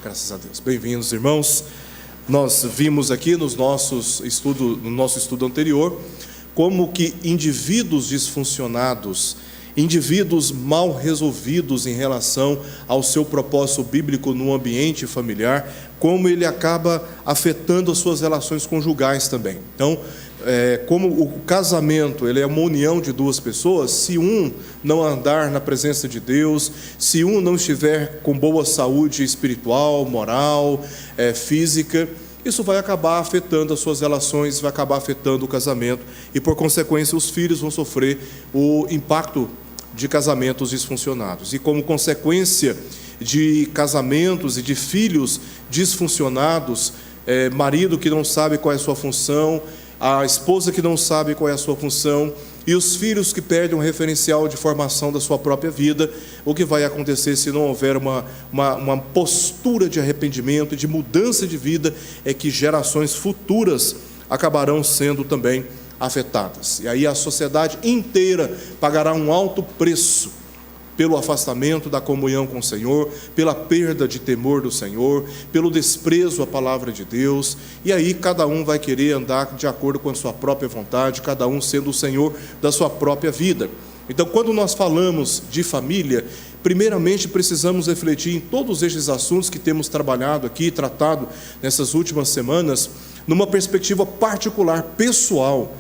Graças a Deus. Bem-vindos, irmãos. Nós vimos aqui no nosso estudo anterior, como que indivíduos disfuncionados, indivíduos mal resolvidos em relação ao seu propósito bíblico no ambiente familiar, como ele acaba afetando as suas relações conjugais também. Então, como o casamento ele é uma união de duas pessoas, se um não andar na presença de Deus, se um não estiver com boa saúde espiritual, moral, física, isso vai acabar afetando as suas relações, vai acabar afetando o casamento e, por consequência, os filhos vão sofrer o impacto de casamentos disfuncionados. E como consequência de casamentos e de filhos disfuncionados, marido que não sabe qual é a sua função, a esposa que não sabe qual é a sua função, e os filhos que perdem um referencial de formação da sua própria vida, o que vai acontecer se não houver uma postura de arrependimento e de mudança de vida, é que gerações futuras acabarão sendo também afetadas. E aí a sociedade inteira pagará um alto preço pelo afastamento da comunhão com o Senhor, pela perda de temor do Senhor, pelo desprezo à palavra de Deus, e aí cada um vai querer andar de acordo com a sua própria vontade, cada um sendo o Senhor da sua própria vida. Então, quando nós falamos de família, primeiramente precisamos refletir em todos estes assuntos que temos trabalhado aqui, tratado nessas últimas semanas, numa perspectiva particular, pessoal,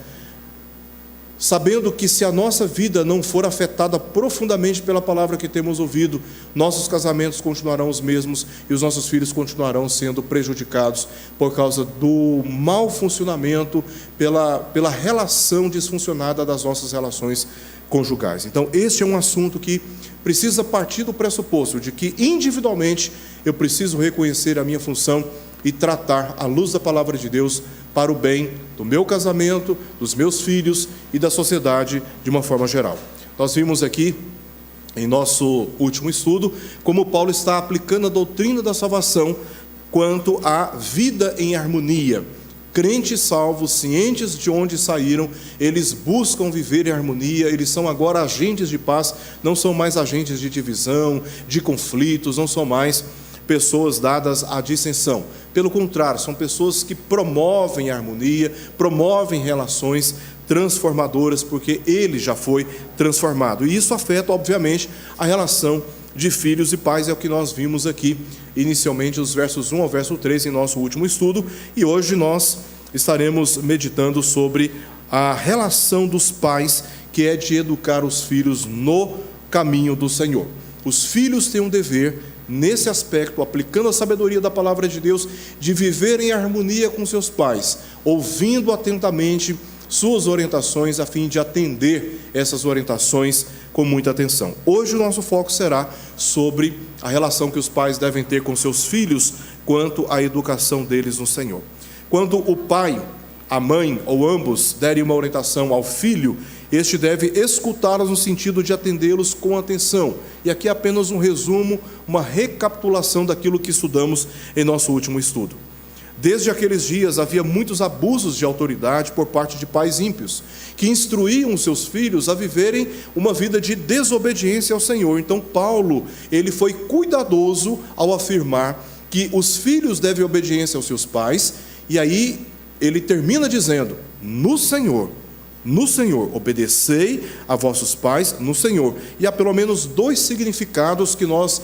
sabendo que se a nossa vida não for afetada profundamente pela palavra que temos ouvido, nossos casamentos continuarão os mesmos e os nossos filhos continuarão sendo prejudicados por causa do mau funcionamento, pela relação disfuncionada das nossas relações conjugais. Então, este é um assunto que precisa partir do pressuposto de que individualmente eu preciso reconhecer a minha função e tratar à luz da palavra de Deus para o bem do meu casamento, dos meus filhos e da sociedade de uma forma geral. Nós vimos aqui, em nosso último estudo, como Paulo está aplicando a doutrina da salvação quanto à vida em harmonia. Crentes salvos, cientes de onde saíram, eles buscam viver em harmonia, eles são agora agentes de paz, não são mais agentes de divisão, de conflitos, não são mais pessoas dadas à dissensão. Pelo contrário, são pessoas que promovem a harmonia, promovem relações transformadoras, porque ele já foi transformado. E isso afeta, obviamente, a relação de filhos e pais, é o que nós vimos aqui, inicialmente, os versos 1 ao verso 3, em nosso último estudo, e hoje nós estaremos meditando sobre a relação dos pais, que é de educar os filhos no caminho do Senhor. Os filhos têm um dever, nesse aspecto, aplicando a sabedoria da palavra de Deus, de viver em harmonia com seus pais, ouvindo atentamente suas orientações, a fim de atender essas orientações com muita atenção. Hoje o nosso foco será sobre a relação que os pais devem ter com seus filhos, quanto à educação deles no Senhor. Quando o pai, a mãe ou ambos derem uma orientação ao filho, este deve escutá-los no sentido de atendê-los com atenção. E aqui é apenas um resumo, uma recapitulação daquilo que estudamos em nosso último estudo. Desde aqueles dias havia muitos abusos de autoridade por parte de pais ímpios, que instruíam seus filhos a viverem uma vida de desobediência ao Senhor. Então Paulo, ele foi cuidadoso ao afirmar que os filhos devem obediência aos seus pais, e aí ele termina dizendo: no Senhor, obedecei a vossos pais no Senhor. E há pelo menos dois significados que nós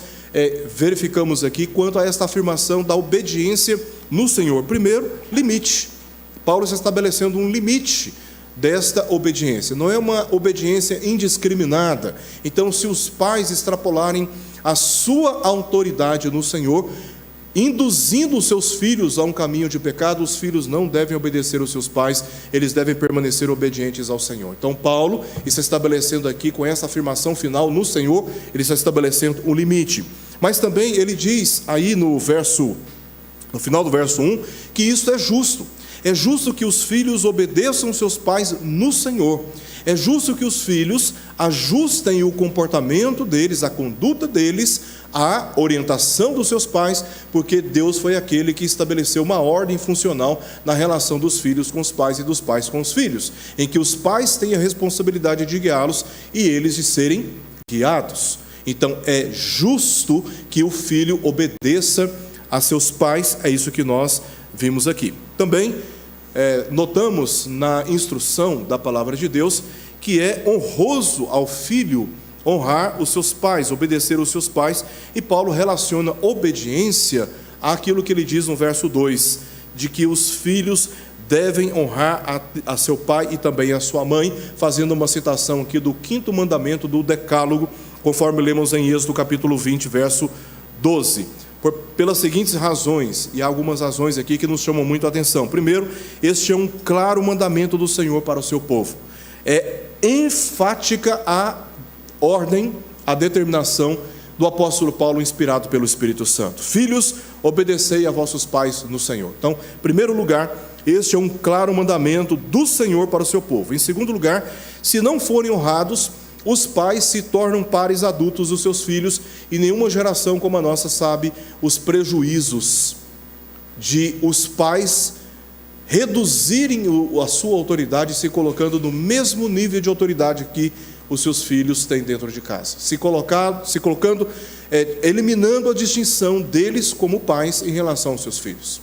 verificamos aqui quanto a esta afirmação da obediência no Senhor. Primeiro, limite. Paulo está estabelecendo um limite desta obediência. Não é uma obediência indiscriminada. Então, se os pais extrapolarem a sua autoridade no Senhor, induzindo os seus filhos a um caminho de pecado, os filhos não devem obedecer aos seus pais, eles devem permanecer obedientes ao Senhor. Então Paulo está estabelecendo aqui, com essa afirmação final no Senhor, ele está estabelecendo um limite. Mas também ele diz aí no final do verso 1, que isso é justo. É justo que os filhos obedeçam seus pais no Senhor. É justo que os filhos ajustem o comportamento deles, a conduta deles, à orientação dos seus pais, porque Deus foi aquele que estabeleceu uma ordem funcional na relação dos filhos com os pais e dos pais com os filhos, em que os pais têm a responsabilidade de guiá-los e eles de serem guiados. Então é justo que o filho obedeça a seus pais, é isso que nós vimos aqui. Também notamos na instrução da palavra de Deus que é honroso ao filho honrar os seus pais, obedecer os seus pais, e Paulo relaciona obediência àquilo que ele diz no verso 2, de que os filhos devem honrar a seu pai e também a sua mãe, fazendo uma citação aqui do 5º mandamento do Decálogo, conforme lemos em Êxodo capítulo 20, verso 12. Pelas seguintes razões, e há algumas razões aqui que nos chamam muito a atenção. Primeiro, este é um claro mandamento do Senhor para o seu povo. É enfática a ordem, a determinação do apóstolo Paulo, inspirado pelo Espírito Santo. Filhos, obedecei a vossos pais no Senhor. Então, em primeiro lugar, este é um claro mandamento do Senhor para o seu povo. Em segundo lugar, se não forem honrados, os pais se tornam pares adultos dos seus filhos, e nenhuma geração como a nossa sabe os prejuízos de os pais reduzirem a sua autoridade, se colocando no mesmo nível de autoridade que os seus filhos têm dentro de casa, se colocando, eliminando a distinção deles como pais em relação aos seus filhos,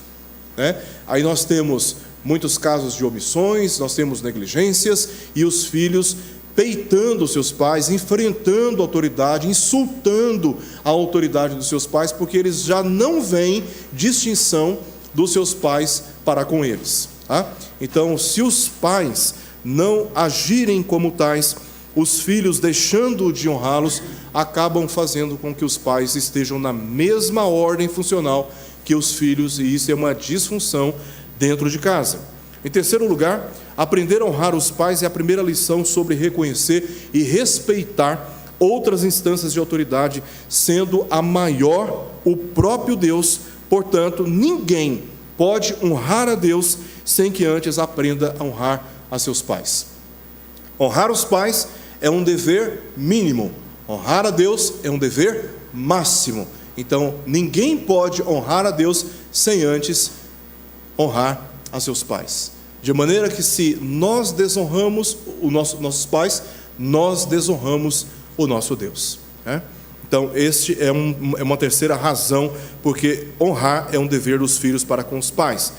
né? Aí nós temos muitos casos de omissões, nós temos negligências, e os filhos peitando os seus pais, enfrentando a autoridade, insultando a autoridade dos seus pais, porque eles já não veem distinção dos seus pais para com eles, tá? Então, se os pais não agirem como tais, os filhos, deixando de honrá-los, acabam fazendo com que os pais estejam na mesma ordem funcional que os filhos, e isso é uma disfunção dentro de casa. Em terceiro lugar, aprender a honrar os pais é a primeira lição sobre reconhecer e respeitar outras instâncias de autoridade, sendo a maior o próprio Deus. Portanto, ninguém pode honrar a Deus sem que antes aprenda a honrar a seus pais. Honrar os pais é um dever mínimo, honrar a Deus é um dever máximo. Então, ninguém pode honrar a Deus sem antes honrar a seus pais. De maneira que, se nós desonramos nossos pais, nós desonramos o nosso Deus, né? Então, este é uma terceira razão, porque honrar é um dever dos filhos para com os pais.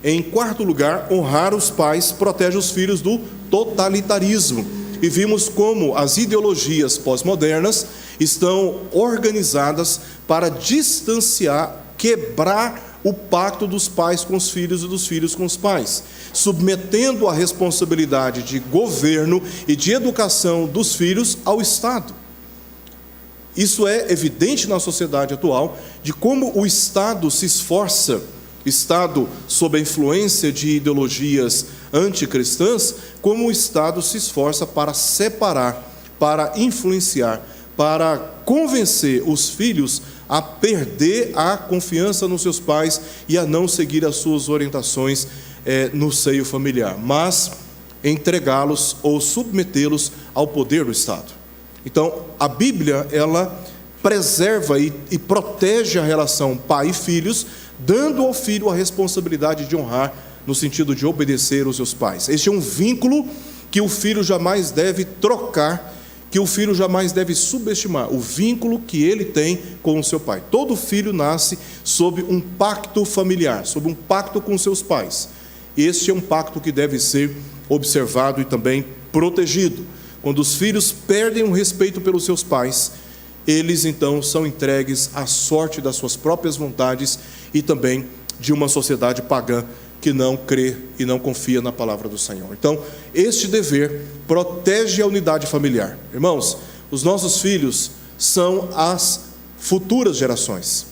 Em quarto lugar, honrar os pais protege os filhos do totalitarismo. E vimos como as ideologias pós-modernas estão organizadas para distanciar, quebrar o pacto dos pais com os filhos e dos filhos com os pais, submetendo a responsabilidade de governo e de educação dos filhos ao Estado. Isso é evidente na sociedade atual, de como o Estado se esforça, Estado sob a influência de ideologias anticristãs, como o Estado se esforça para separar, para influenciar, para convencer os filhos a perder a confiança nos seus pais e a não seguir as suas orientações no seio familiar, mas entregá-los ou submetê-los ao poder do Estado. Então, a Bíblia, ela preserva e protege a relação pai e filhos, dando ao filho a responsabilidade de honrar, no sentido de obedecer os seus pais. Este é um vínculo que o filho jamais deve trocar, que o filho jamais deve subestimar, o vínculo que ele tem com o seu pai. Todo filho nasce sob um pacto familiar, sob um pacto com seus pais. Este é um pacto que deve ser observado e também protegido. Quando os filhos perdem o respeito pelos seus pais, eles então são entregues à sorte das suas próprias vontades e também de uma sociedade pagã que não crê e não confia na palavra do Senhor. Então, este dever protege a unidade familiar. Irmãos, os nossos filhos são as futuras gerações.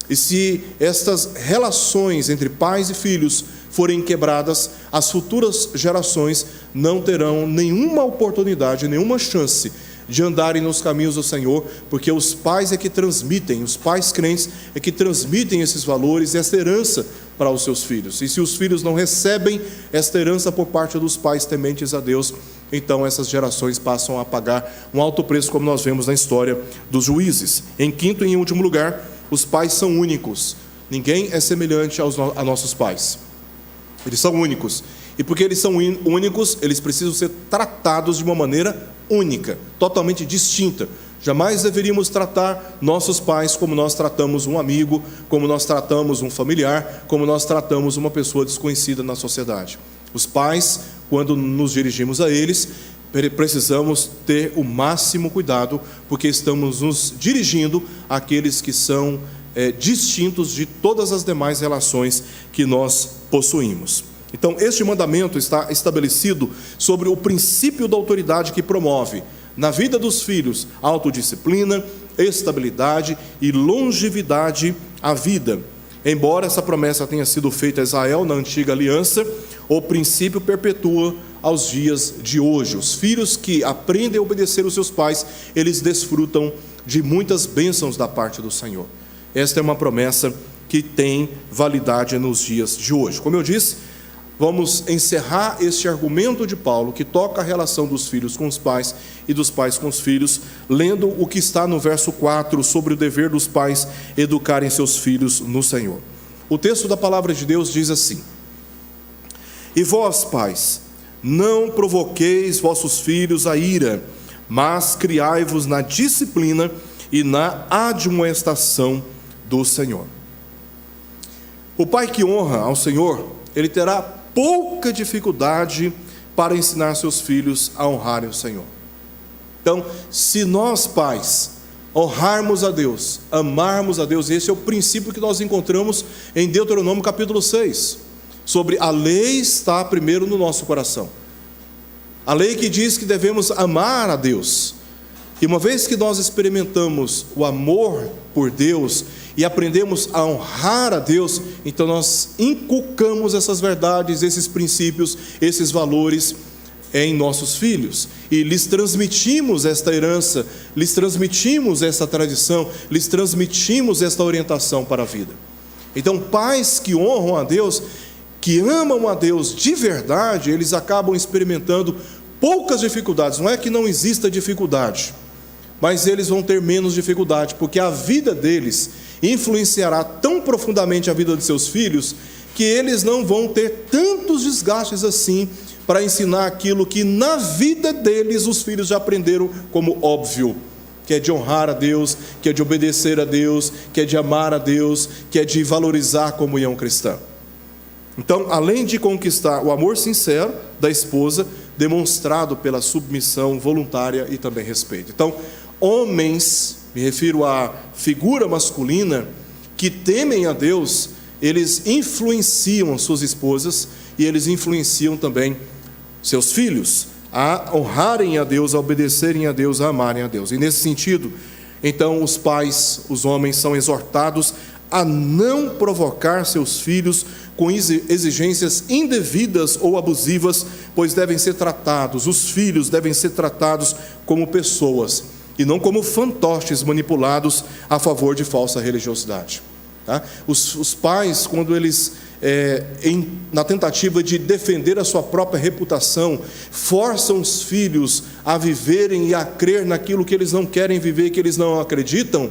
E se estas relações entre pais e filhos forem quebradas, as futuras gerações não terão nenhuma oportunidade, nenhuma chance de andarem nos caminhos do Senhor, porque os pais é que transmitem, os pais crentes é que transmitem esses valores e essa herança para os seus filhos. E se os filhos não recebem esta herança por parte dos pais tementes a Deus, então essas gerações passam a pagar um alto preço, como nós vemos na história dos juízes. Em quinto e em último lugar, os pais são únicos. Ninguém é semelhante a nossos pais. Eles são únicos. E porque eles são únicos, eles precisam ser tratados de uma maneira única, totalmente distinta, Jamais deveríamos tratar nossos pais como nós tratamos um amigo, como nós tratamos um familiar, como nós tratamos uma pessoa desconhecida na sociedade. Os pais, quando nos dirigimos a eles, precisamos ter o máximo cuidado, porque estamos nos dirigindo àqueles que são distintos de todas as demais relações que nós possuímos. Então, este mandamento está estabelecido sobre o princípio da autoridade que promove na vida dos filhos autodisciplina, estabilidade e longevidade à vida. Embora essa promessa tenha sido feita a Israel na antiga aliança, o princípio perpetua aos dias de hoje. Os filhos que aprendem a obedecer os seus pais, eles desfrutam de muitas bênçãos da parte do Senhor. Esta é uma promessa que tem validade nos dias de hoje. Como eu disse, vamos encerrar este argumento de Paulo, que toca a relação dos filhos com os pais e dos pais com os filhos, lendo o que está no verso 4, sobre o dever dos pais educarem seus filhos no Senhor. O texto da palavra de Deus diz assim: E vós, pais, não provoqueis vossos filhos a ira, mas criai-vos na disciplina e na admoestação do Senhor. O pai que honra ao Senhor, ele terá pouca dificuldade para ensinar seus filhos a honrarem o Senhor. Então, se nós pais honrarmos a Deus, amarmos a Deus, esse é o princípio que nós encontramos em Deuteronômio capítulo 6, sobre a lei está primeiro no nosso coração. A lei que diz que devemos amar a Deus. E uma vez que nós experimentamos o amor por Deus e aprendemos a honrar a Deus, então nós inculcamos essas verdades, esses princípios, esses valores em nossos filhos. E lhes transmitimos esta herança, lhes transmitimos esta tradição, lhes transmitimos esta orientação para a vida. Então, pais que honram a Deus, que amam a Deus de verdade, eles acabam experimentando poucas dificuldades. Não é que não exista dificuldade, mas eles vão ter menos dificuldade, porque a vida deles influenciará tão profundamente a vida de seus filhos, que eles não vão ter tantos desgastes assim, para ensinar aquilo que na vida deles os filhos já aprenderam como óbvio, que é de honrar a Deus, que é de obedecer a Deus, que é de amar a Deus, que é de valorizar a comunhão cristã. Então, além de conquistar o amor sincero da esposa, demonstrado pela submissão voluntária e também respeito. Então, homens, me refiro à figura masculina, que temem a Deus, eles influenciam suas esposas e eles influenciam também seus filhos a honrarem a Deus, a obedecerem a Deus, a amarem a Deus. E nesse sentido, então, os pais, os homens, são exortados a não provocar seus filhos com exigências indevidas ou abusivas, pois devem ser tratados, os filhos devem ser tratados como pessoas, e não como fantoches manipulados a favor de falsa religiosidade. Tá? Os pais, quando eles, na tentativa de defender a sua própria reputação, forçam os filhos a viverem e a crer naquilo que eles não querem viver, que eles não acreditam,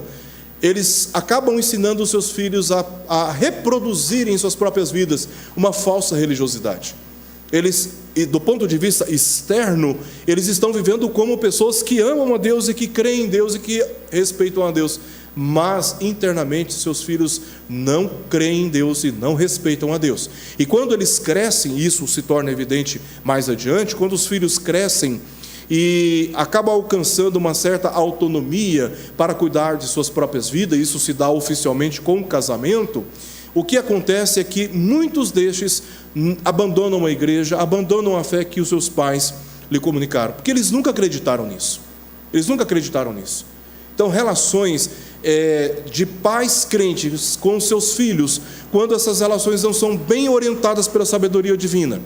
eles acabam ensinando os seus filhos a reproduzirem em suas próprias vidas uma falsa religiosidade. Eles, do ponto de vista externo, eles estão vivendo como pessoas que amam a Deus e que creem em Deus e que respeitam a Deus, mas internamente seus filhos não creem em Deus e não respeitam a Deus. E quando eles crescem, isso se torna evidente mais adiante, quando os filhos crescem e acabam alcançando uma certa autonomia para cuidar de suas próprias vidas, isso se dá oficialmente com o casamento, o que acontece é que muitos destes abandonam a igreja, abandonam a fé que os seus pais lhe comunicaram, porque eles nunca acreditaram nisso. Eles nunca acreditaram nisso. Então, relações de pais crentes com seus filhos, quando essas relações não são bem orientadas pela sabedoria divina,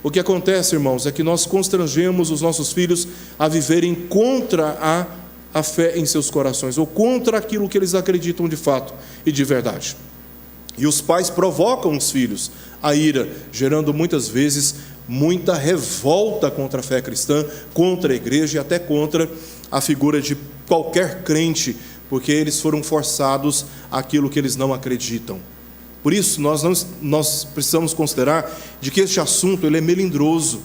o que acontece, irmãos, é que nós constrangemos os nossos filhos a viverem contra a fé em seus corações, ou contra aquilo que eles acreditam de fato e de verdade. E os pais provocam os filhos a ira, gerando muitas vezes muita revolta contra a fé cristã, contra a igreja e até contra a figura de qualquer crente, porque eles foram forçados àquilo que eles não acreditam. Por isso, nós precisamos considerar de que este assunto ele é melindroso.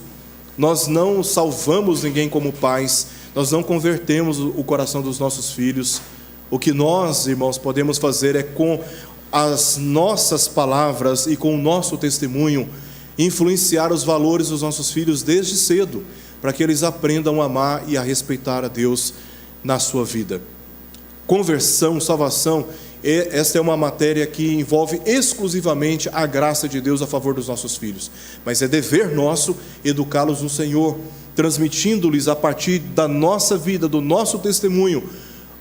Nós não salvamos ninguém como pais, nós não convertemos o coração dos nossos filhos. O que nós, irmãos, podemos fazer é com as nossas palavras e com o nosso testemunho, influenciar os valores dos nossos filhos desde cedo, para que eles aprendam a amar e a respeitar a Deus na sua vida. Conversão, salvação, esta é uma matéria que envolve exclusivamente a graça de Deus a favor dos nossos filhos, mas é dever nosso educá-los no Senhor, transmitindo-lhes a partir da nossa vida, do nosso testemunho,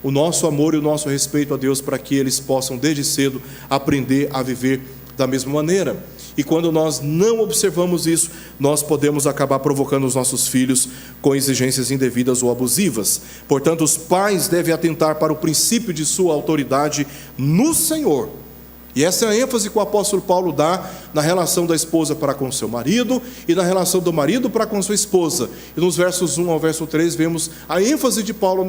o nosso amor e o nosso respeito a Deus, para que eles possam desde cedo aprender a viver da mesma maneira. E quando nós não observamos isso, nós podemos acabar provocando os nossos filhos com exigências indevidas ou abusivas. Portanto, os pais devem atentar para o princípio de sua autoridade no Senhor. E essa é a ênfase que o apóstolo Paulo dá na relação da esposa para com seu marido e na relação do marido para com sua esposa. E nos versos 1 ao verso 3 vemos a ênfase de Paulo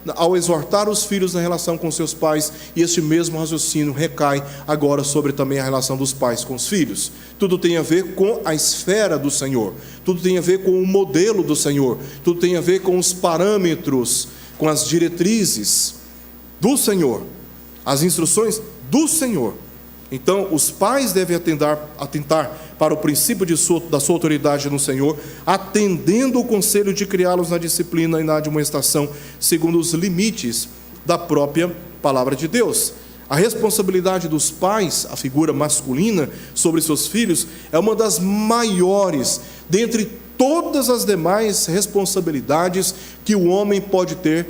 ao exortar os filhos na relação com seus pais, e este mesmo raciocínio recai agora sobre também a relação dos pais com os filhos. Tudo tem a ver com a esfera do Senhor, tudo tem a ver com o modelo do Senhor, tudo tem a ver com os parâmetros, com as diretrizes do Senhor, as instruções do Senhor. Então, os pais devem atentar para o princípio da sua autoridade no Senhor, atendendo o conselho de criá-los na disciplina e na admoestação, segundo os limites da própria palavra de Deus. A responsabilidade dos pais, a figura masculina, sobre seus filhos, é uma das maiores, dentre todas as demais responsabilidades que o homem pode ter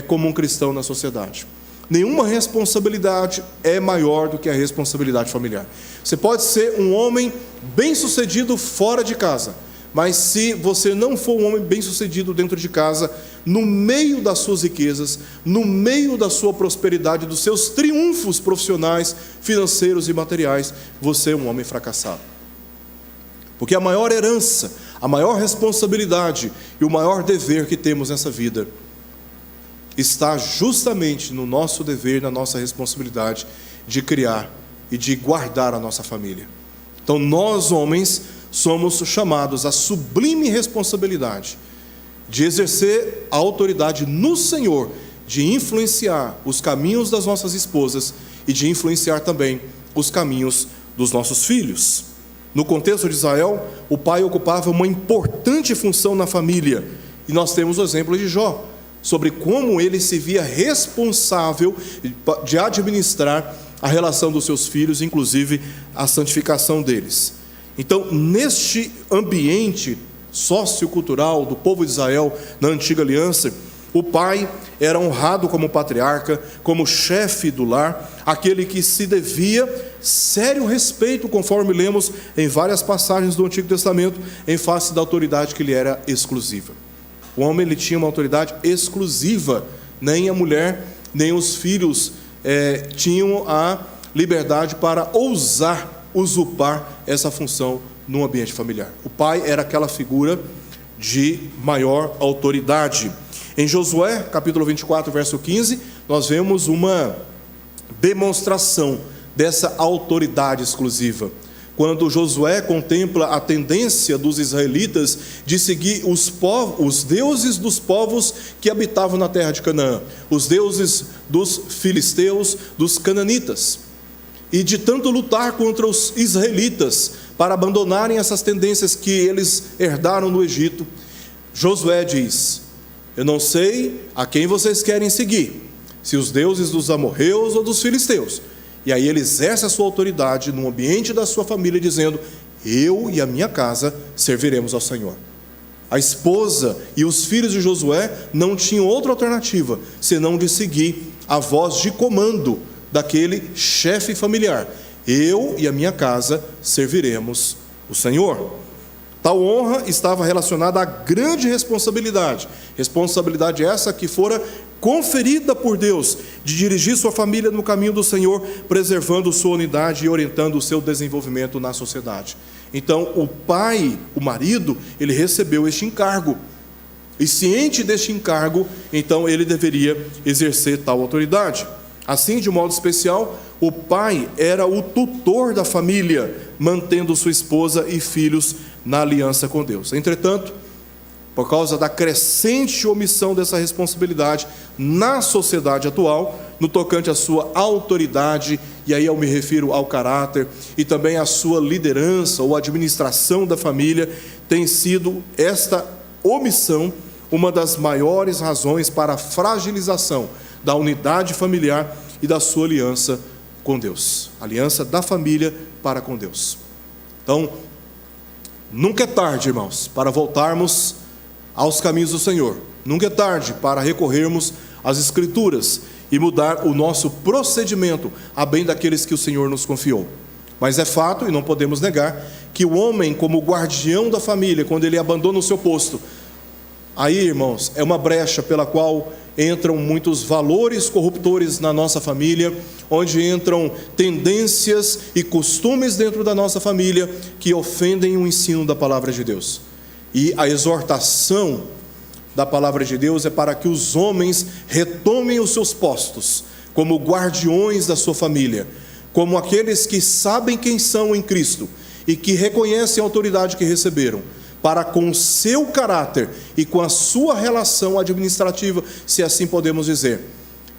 como um cristão na sociedade. Nenhuma responsabilidade é maior do que a responsabilidade familiar. Você pode ser um homem bem-sucedido fora de casa, mas se você não for um homem bem-sucedido dentro de casa, no meio das suas riquezas, no meio da sua prosperidade, dos seus triunfos profissionais, financeiros e materiais, você é um homem fracassado. Porque a maior herança, a maior responsabilidade e o maior dever que temos nessa vida está justamente no nosso dever, na nossa responsabilidade de criar e de guardar a nossa família. Então nós, homens, somos chamados à sublime responsabilidade de exercer a autoridade no Senhor, de influenciar os caminhos das nossas esposas e de influenciar também os caminhos dos nossos filhos. No contexto de Israel, o pai ocupava uma importante função na família, e nós temos o exemplo de Jó, sobre como ele se via responsável de administrar a relação dos seus filhos, inclusive a santificação deles. Então, neste ambiente sociocultural do povo de Israel, na antiga aliança, o pai era honrado como patriarca, como chefe do lar, aquele que se devia sério respeito, conforme lemos em várias passagens do Antigo Testamento, em face da autoridade que lhe era exclusiva. O homem ele tinha uma autoridade exclusiva, nem a mulher, nem os filhos tinham a liberdade para ousar usurpar essa função no ambiente familiar. O pai era aquela figura de maior autoridade. Em Josué, capítulo 24, verso 15, nós vemos uma demonstração dessa autoridade exclusiva. Quando Josué contempla a tendência dos israelitas de seguir os deuses dos povos que habitavam na terra de Canaã, os deuses dos filisteus, dos cananitas, e de tanto lutar contra os israelitas para abandonarem essas tendências que eles herdaram no Egito, Josué diz: eu não sei a quem vocês querem seguir, se os deuses dos amorreus ou dos filisteus. E aí ele exerce a sua autoridade no ambiente da sua família, dizendo: eu e a minha casa serviremos ao Senhor. A esposa e os filhos de Josué não tinham outra alternativa, senão de seguir a voz de comando daquele chefe familiar: eu e a minha casa serviremos o Senhor. Tal honra estava relacionada à grande responsabilidade essa que fora conferida por Deus, de dirigir sua família no caminho do Senhor, preservando sua unidade e orientando o seu desenvolvimento na sociedade. Então o pai, o marido, ele recebeu este encargo, e ciente deste encargo, então ele deveria exercer tal autoridade. Assim, de modo especial, o pai era o tutor da família, mantendo sua esposa e filhos na aliança com Deus. Entretanto, por causa da crescente omissão dessa responsabilidade na sociedade atual, no tocante à sua autoridade, e aí eu me refiro ao caráter, e também à sua liderança ou administração da família, tem sido esta omissão uma das maiores razões para a fragilização da unidade familiar e da sua aliança com Deus, aliança da família para com Deus. Então, nunca é tarde, irmãos, para voltarmos aos caminhos do Senhor. Nunca é tarde para recorrermos às Escrituras e mudar o nosso procedimento a bem daqueles que o Senhor nos confiou. Mas é fato, e não podemos negar, que o homem, como guardião da família, quando ele abandona o seu posto, aí, irmãos, é uma brecha pela qual entram muitos valores corruptores na nossa família, onde entram tendências e costumes dentro da nossa família que ofendem o ensino da palavra de Deus. E a exortação da palavra de Deus é para que os homens retomem os seus postos como guardiões da sua família, como aqueles que sabem quem são em Cristo e que reconhecem a autoridade que receberam, para com o seu caráter e com a sua relação administrativa, se assim podemos dizer,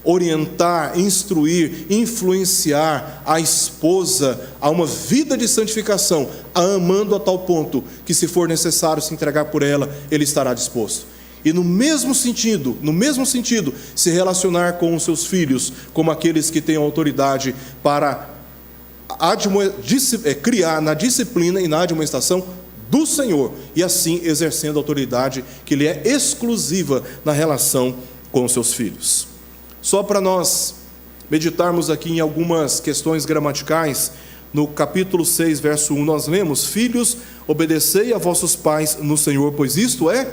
orientar, instruir, influenciar a esposa a uma vida de santificação, a amando a tal ponto que, se for necessário se entregar por ela, ele estará disposto. E no mesmo sentido, se relacionar com os seus filhos, como aqueles que têm autoridade para criar na disciplina e na admoestação do Senhor, e assim exercendo a autoridade que lhe é exclusiva na relação com os seus filhos. Só para nós meditarmos aqui em algumas questões gramaticais, no capítulo 6, verso 1, nós lemos: filhos, obedecei a vossos pais no Senhor, pois isto é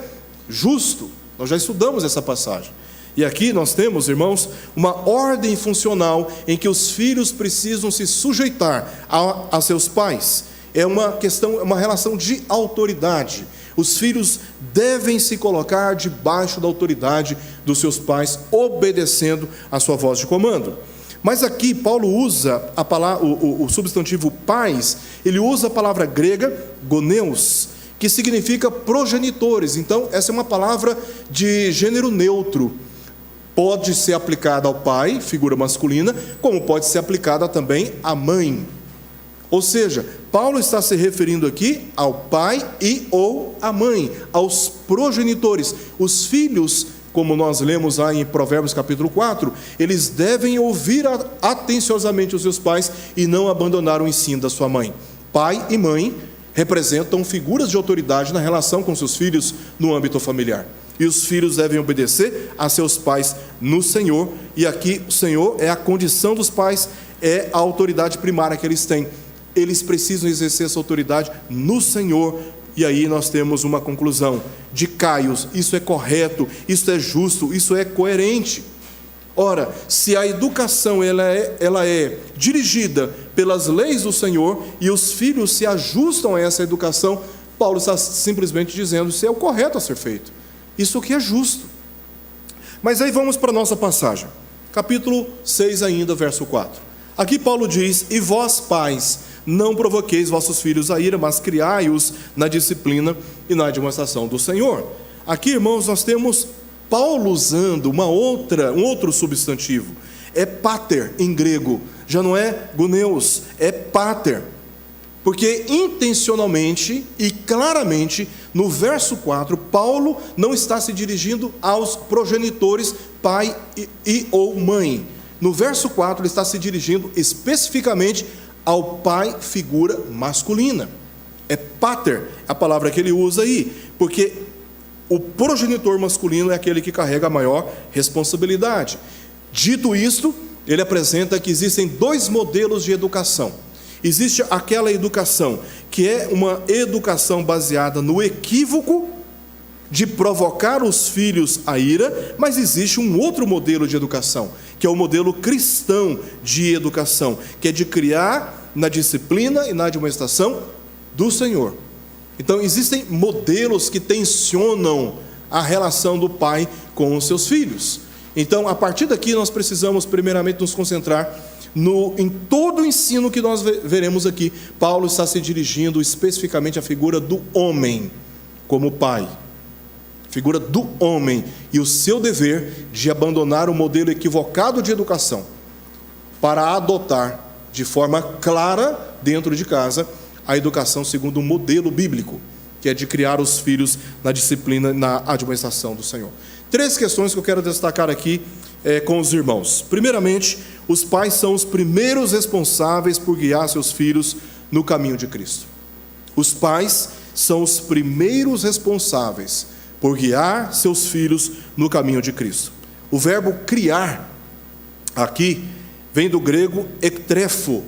justo. Nós já estudamos essa passagem. E aqui nós temos, irmãos, uma ordem funcional em que os filhos precisam se sujeitar a seus pais. É uma relação de autoridade. Os filhos devem se colocar debaixo da autoridade dos seus pais, obedecendo a sua voz de comando. Mas aqui Paulo usa o substantivo pais, ele usa a palavra grega goneus, que significa progenitores. Então, essa é uma palavra de gênero neutro. Pode ser aplicada ao pai, figura masculina, como pode ser aplicada também à mãe. Ou seja, Paulo está se referindo aqui ao pai e ou à mãe, aos progenitores. Os filhos, como nós lemos lá em Provérbios capítulo 4, eles devem ouvir atenciosamente os seus pais e não abandonar o ensino da sua mãe. Pai e mãe representam figuras de autoridade na relação com seus filhos no âmbito familiar. E os filhos devem obedecer a seus pais no Senhor, e aqui o Senhor é a condição dos pais, é a autoridade primária que eles têm. Eles precisam exercer essa autoridade no Senhor. E aí nós temos uma conclusão de Caio: isso é correto, isso é justo, isso é coerente. Ora, se a educação ela é dirigida pelas leis do Senhor e os filhos se ajustam a essa educação, Paulo está simplesmente dizendo: isso é o correto a ser feito, isso que é justo. Mas aí vamos para a nossa passagem, capítulo 6 ainda, verso 4. Aqui Paulo diz: e vós pais, não provoqueis vossos filhos a ira, mas criai-os na disciplina e na admoestação do Senhor. Aqui, irmãos, nós temos Paulo usando um outro substantivo. É pater em grego, já não é goneus, é pater. Porque intencionalmente e claramente, no verso 4, Paulo não está se dirigindo aos progenitores, pai e ou mãe. No verso 4, ele está se dirigindo especificamente ao pai, figura masculina. É pater a palavra que ele usa aí, porque o progenitor masculino é aquele que carrega a maior responsabilidade. Dito isto, ele apresenta que existem dois modelos de educação. Existe aquela educação que é uma educação baseada no equívoco de provocar os filhos à ira, mas existe um outro modelo de educação, que é o modelo cristão de educação, que é de criar na disciplina e na admoestação do Senhor. Então, existem modelos que tensionam a relação do pai com os seus filhos. Então, a partir daqui, nós precisamos primeiramente nos concentrar em todo o ensino que nós veremos aqui. Paulo está se dirigindo especificamente à figura do homem como pai. figura do homem e o seu dever de abandonar o modelo equivocado de educação para adotar de forma clara dentro de casa a educação segundo o modelo bíblico, que é de criar os filhos na disciplina, na admoestação do Senhor. 3 questões que eu quero destacar aqui com os irmãos. Primeiramente, os pais são os primeiros responsáveis por guiar seus filhos no caminho de Cristo. Os pais são os primeiros responsáveis por guiar seus filhos no caminho de Cristo. O verbo criar aqui vem do grego ektrefo.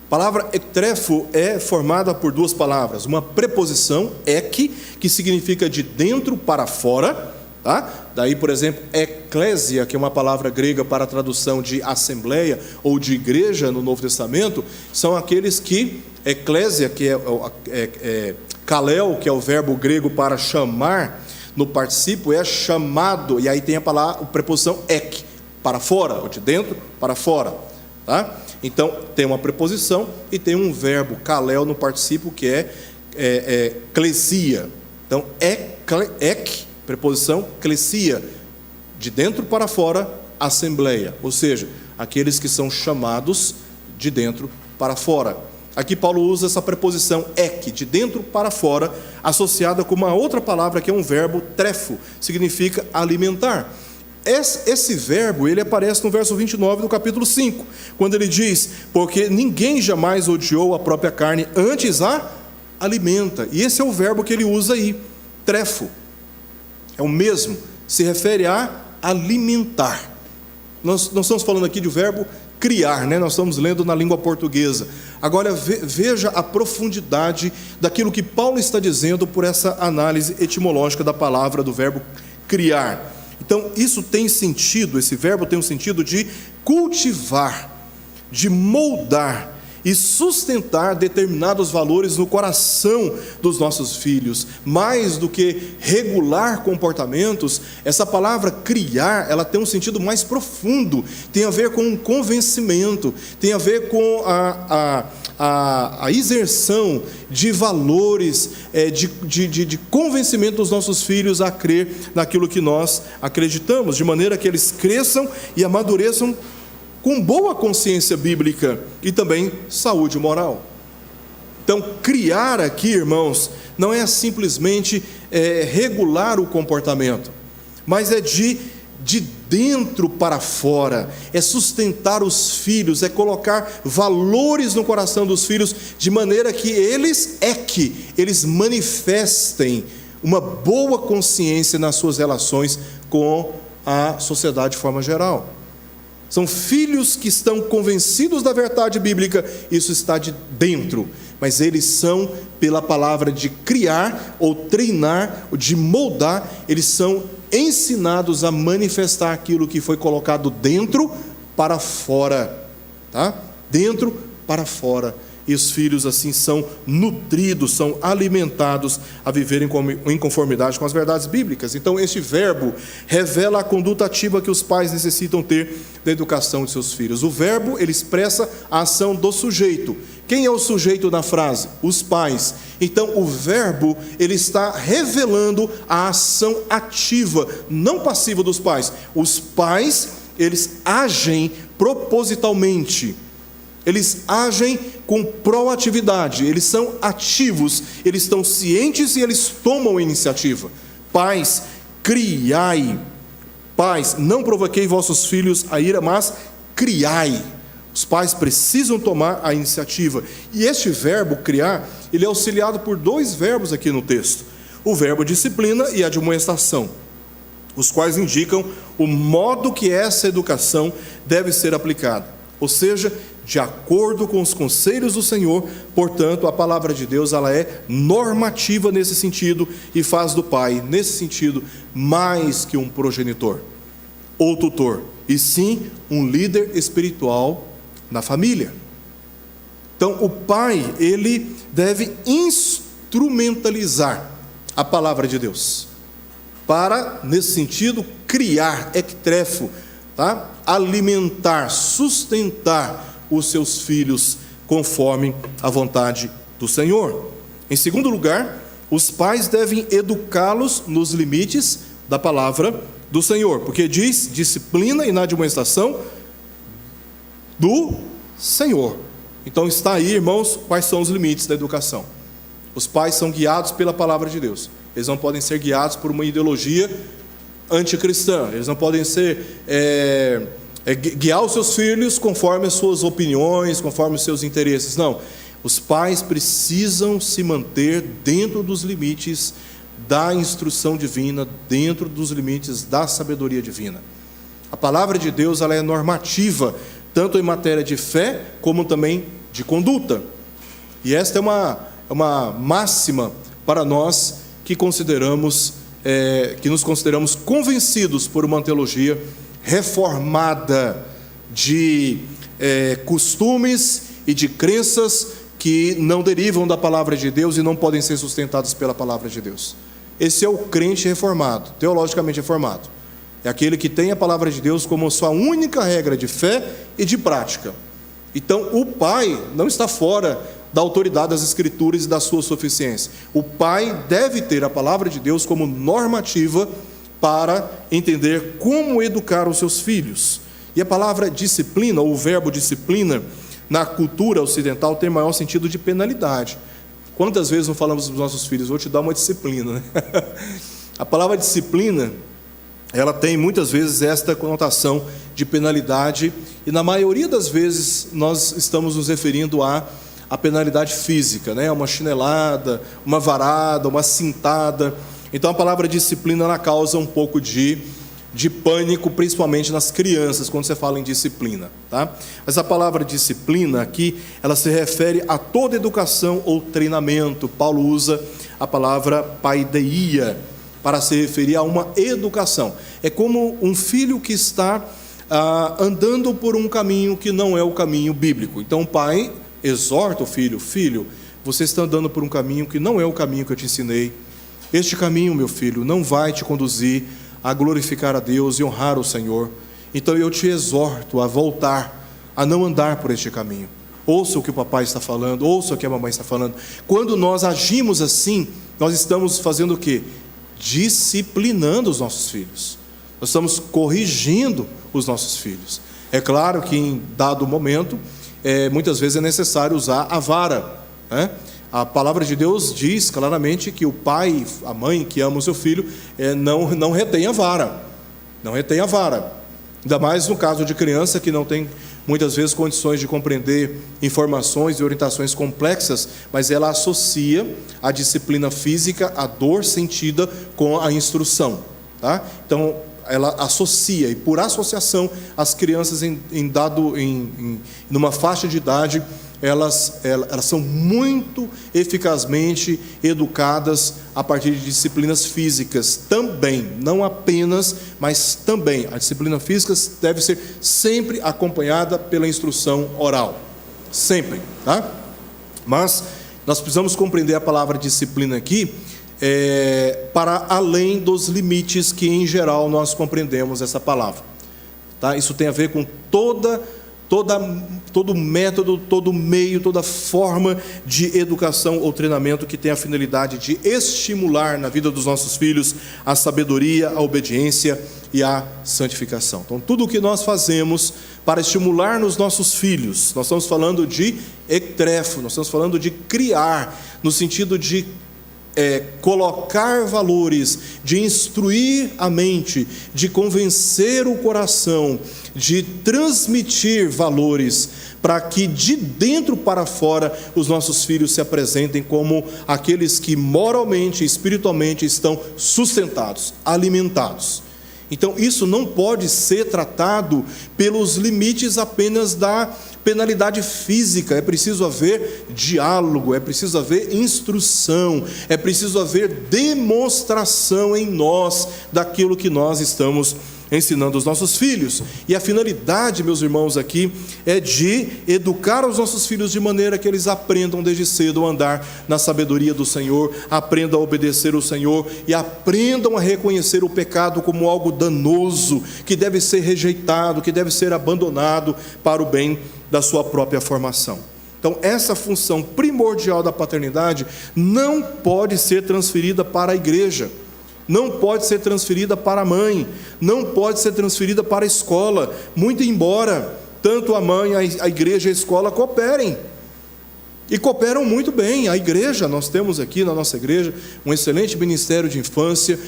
A palavra ektrefo é formada por 2 palavras, uma preposição ek, que significa de dentro para fora, tá? Daí, por exemplo, eclésia, que é uma palavra grega para a tradução de assembleia ou de igreja no Novo Testamento, são aqueles que, eclésia, que é kalel, que é o verbo grego para chamar, no particípio é chamado, e aí tem a palavra, a preposição ek, para fora, ou de dentro para fora, tá? Então, tem uma preposição e tem um verbo kalel no particípio que é klesia. Então, ek, preposição klesia, de dentro para fora, assembleia, ou seja, aqueles que são chamados de dentro para fora. Aqui Paulo usa essa preposição ek, de dentro para fora, associada com uma outra palavra que é um verbo trefo, significa alimentar. Esse verbo, ele aparece no verso 29 do capítulo 5, quando ele diz: porque ninguém jamais odiou a própria carne, antes a alimenta. E esse é o verbo que ele usa aí, trefo. É o mesmo, se refere a alimentar. Nós estamos falando aqui de verbo criar, né? Nós estamos lendo na língua portuguesa. Agora veja a profundidade daquilo que Paulo está dizendo por essa análise etimológica da palavra do verbo criar. Então isso tem sentido, esse verbo tem um sentido de cultivar, de moldar e sustentar determinados valores no coração dos nossos filhos. Mais do que regular comportamentos, essa palavra criar, ela tem um sentido mais profundo, tem a ver com um convencimento, tem a ver com a exerção de valores, de convencimento dos nossos filhos a crer naquilo que nós acreditamos, de maneira que eles cresçam e amadureçam com boa consciência bíblica e também saúde moral. Então, criar aqui, irmãos, não é simplesmente regular o comportamento, mas é de dentro para fora, é sustentar os filhos, é colocar valores no coração dos filhos, de maneira que eles manifestem uma boa consciência nas suas relações com a sociedade de forma geral. São filhos que estão convencidos da verdade bíblica, isso está de dentro, mas eles são, pela palavra de criar, ou treinar, ou de moldar, eles são ensinados a manifestar aquilo que foi colocado dentro para fora, tá? Dentro para fora. E os filhos assim são nutridos, são alimentados a viverem em conformidade com as verdades bíblicas. Então este verbo revela a conduta ativa que os pais necessitam ter da educação de seus filhos. O verbo, ele expressa a ação do sujeito. Quem é o sujeito na frase? Os pais. Então o verbo, ele está revelando a ação ativa, não passiva dos pais. Os pais, eles agem propositalmente. Eles agem com proatividade, eles são ativos, eles estão cientes e eles tomam iniciativa. Pais, criai. Pais, não provoquei vossos filhos a ira, mas criai. Os pais precisam tomar a iniciativa. E este verbo, criar, ele é auxiliado por 2 verbos aqui no texto. O verbo disciplina e admoestação, os quais indicam o modo que essa educação deve ser aplicada. Ou seja, de acordo com os conselhos do Senhor. Portanto, a palavra de Deus, ela é normativa nesse sentido e faz do pai, nesse sentido, mais que um progenitor ou tutor, e sim um líder espiritual na família. Então, o pai, ele deve instrumentalizar a palavra de Deus para, nesse sentido, criar, ektrefo, tá? Alimentar, sustentar os seus filhos conforme a vontade do Senhor. Em segundo lugar, os pais devem educá-los nos limites da palavra do Senhor, porque diz disciplina e admoestação do Senhor. Então está aí, irmãos, quais são os limites da educação. Os pais são guiados pela palavra de Deus. Eles não podem ser guiados por uma ideologia anticristã. Eles não podem ser guiar os seus filhos conforme as suas opiniões, conforme os seus interesses. Não. Os pais precisam se manter dentro dos limites da instrução divina, dentro dos limites da sabedoria divina. A palavra de Deus, ela é normativa, tanto em matéria de fé, como também de conduta. E esta é uma máxima para nós que nos consideramos convencidos por uma teologia reformada de costumes e de crenças que não derivam da palavra de Deus e não podem ser sustentados pela palavra de Deus. Esse é o crente reformado, teologicamente reformado. É aquele que tem a palavra de Deus como sua única regra de fé e de prática. Então, o pai não está fora da autoridade das Escrituras e da sua suficiência. O pai deve ter a palavra de Deus como normativa para entender como educar os seus filhos. E a palavra disciplina, ou o verbo disciplina, na cultura ocidental tem maior sentido de penalidade. Quantas vezes não falamos dos nossos filhos, vou te dar uma disciplina, né? A palavra disciplina, ela tem muitas vezes esta conotação de penalidade, e na maioria das vezes nós estamos nos referindo a penalidade física, né? Uma chinelada, uma varada, uma cintada. Então a palavra disciplina, ela causa um pouco de pânico, principalmente nas crianças, quando você fala em disciplina, tá? Mas a palavra disciplina aqui, ela se refere a toda educação ou treinamento. Paulo usa a palavra paideia para se referir a uma educação. É como um filho que está andando por um caminho que não é o caminho bíblico. Então o pai exorta o filho: filho, você está andando por um caminho que não é o caminho que eu te ensinei. Este caminho, meu filho, não vai te conduzir a glorificar a Deus e honrar o Senhor. Então eu te exorto a voltar, a não andar por este caminho. Ouça o que o papai está falando, ouça o que a mamãe está falando. Quando nós agimos assim, nós estamos fazendo o quê? Disciplinando os nossos filhos. Nós estamos corrigindo os nossos filhos. É claro que em dado momento, muitas vezes é necessário usar a vara, né? A palavra de Deus diz claramente que o pai, a mãe que ama o seu filho, não retém a vara. Não retém a vara. Ainda mais no caso de criança que não tem muitas vezes condições de compreender informações e orientações complexas, mas ela associa a disciplina física, a dor sentida, com a instrução, tá? Então ela associa, e por associação as crianças numa faixa de idade, elas são muito eficazmente educadas a partir de disciplinas físicas também, não apenas, mas também. A disciplina física deve ser sempre acompanhada pela instrução oral, sempre, tá? Mas nós precisamos compreender a palavra disciplina aqui para além dos limites que em geral nós compreendemos essa palavra, tá? Isso tem a ver com todo método, todo meio, toda forma de educação ou treinamento que tem a finalidade de estimular na vida dos nossos filhos a sabedoria, a obediência e a santificação. Então, tudo o que nós fazemos para estimular nos nossos filhos, nós estamos falando de ectrefo, nós estamos falando de criar, no sentido de colocar valores, de instruir a mente, de convencer o coração, de transmitir valores, para que de dentro para fora os nossos filhos se apresentem como aqueles que moralmente e espiritualmente estão sustentados, alimentados. Então isso não pode ser tratado pelos limites apenas da penalidade física. É preciso haver diálogo, é preciso haver instrução, é preciso haver demonstração em nós daquilo que nós estamos ensinando os nossos filhos. E a finalidade, meus irmãos, aqui é de educar os nossos filhos de maneira que eles aprendam desde cedo a andar na sabedoria do Senhor, aprendam a obedecer ao Senhor e aprendam a reconhecer o pecado como algo danoso, que deve ser rejeitado, que deve ser abandonado para o bem da sua própria formação. Então, essa função primordial da paternidade não pode ser transferida para a igreja, não pode ser transferida para a mãe, não pode ser transferida para a escola, muito embora tanto a mãe, a igreja e a escola cooperem. E cooperam muito bem. A igreja, nós temos aqui na nossa igreja um excelente ministério de infância,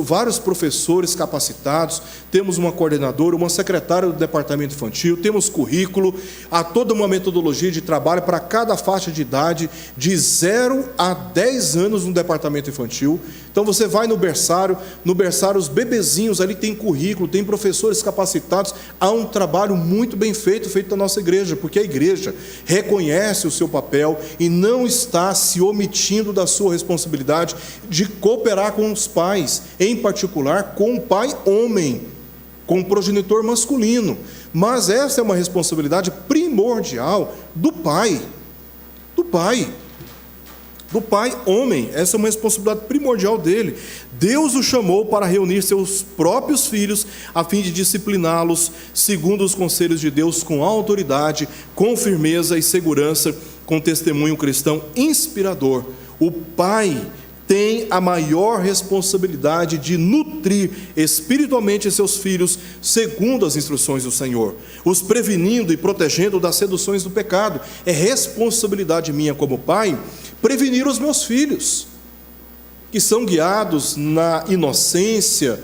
vários professores capacitados, temos uma coordenadora, uma secretária do departamento infantil, temos currículo, há toda uma metodologia de trabalho para cada faixa de idade, de 0 a 10 anos no departamento infantil. Então você vai no berçário os bebezinhos ali tem currículo, tem professores capacitados, há um trabalho muito bem feito da nossa igreja, porque a igreja reconhece o seu papel e não está se omitindo da sua responsabilidade de cooperar com os pais, em particular com o pai homem, com o progenitor masculino. Mas essa é uma responsabilidade primordial do pai homem. Essa é uma responsabilidade primordial dele. Deus o chamou para reunir seus próprios filhos, a fim de discipliná-los, segundo os conselhos de Deus, com autoridade, com firmeza e segurança, com testemunho cristão inspirador. O pai tem a maior responsabilidade de nutrir espiritualmente seus filhos, segundo as instruções do Senhor, os prevenindo e protegendo das seduções do pecado. É responsabilidade minha como pai prevenir os meus filhos, que são guiados na inocência,